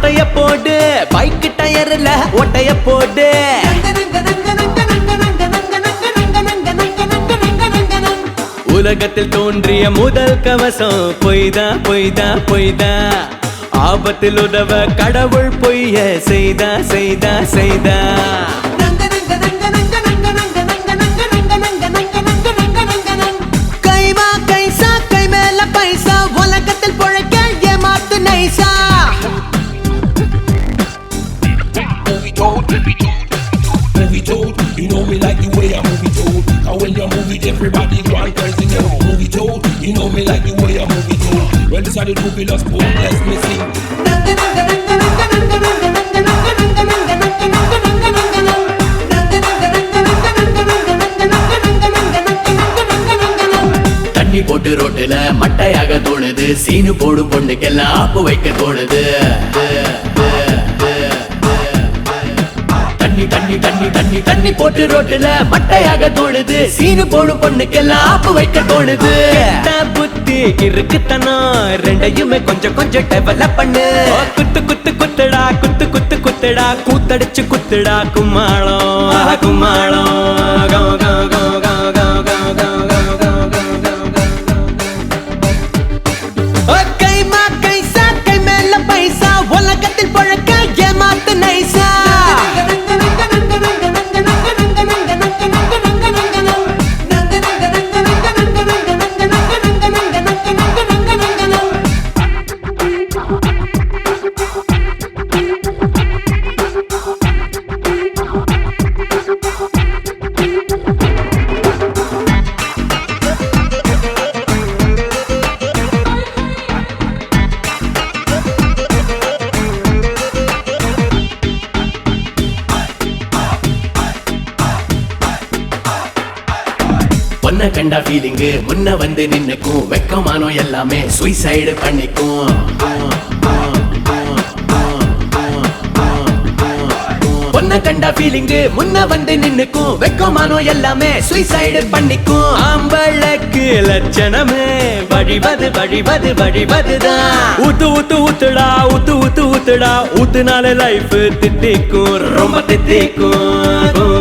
ஆட்டைய போடு பைக் டயர்ல ஓட்டைய போடு உலகத்தில் தோன்றிய முதல் கவசம் பொய்தா பொய்தா பொய்தா ஆபத்தில் உதவ கடவுள் பொய்ய செய்தா செய்தா செய்தா கைவா கைசா கை மேல பைசா உலகத்தில் பொழைக்க ஏமாத்து நைசா Movie told, you know me like the way I movie told. And when you move it, everybody go and crazy. Movie told, you know me like the way I movie told. When this are the two pillars, boom, bless me sing. தண்ணி போட்டு ரோட்டுல மட்டையாக தோணுது சீனு போடும் பொண்ணுக்கெல்லாம் ஆப்பு வைக்க தோணுது தண்ணி தண்ணி தண்ணி தண்ணி தண்ணி போட்டு ரோட்டுல மட்டையாக தோணுது சீனு போடும் பொண்ணுக்கெல்லாம் ஆப்பு வைக்க தோணுது புத்தி இருக்குத்தனம் ரெண்டையுமே கொஞ்சம் கொஞ்சம் டெவலப் பண்ணு குத்து குத்து குத்துடா குத்து குத்து குத்துடா கூத்தடிச்சு குத்துடா கும்மாளம் கும்மாளம் கோ கோ கோ கோ கோ கோ கோ கைமா கைசா கை மேல பைசா உலகத்தில் பொழைக்க ஏமாத்து நைசா பொண்ண கண்டா ஃபீலிங்கு முன்ன வந்து நின்னுக்கும் வெக்கமானோ எல்லாமே சூசைடு பண்ணிக்கும் பொண்ண கண்டா ஃபீலிங்கு முன்ன வந்து நின்னுக்கும் வெக்கமானோ எல்லாமே சூசைடு பண்ணிக்கும் ஆம்பளக்கு லட்சணமே வழிவது வழிவது வழிவதுதான் ஊத்து ஊத்து ஊத்துடா ஊத்து ஊத்து ஊத்துடா ஊத்துனால லைஃப் தித்திக்கும் ரொம்ப தித்திக்கும்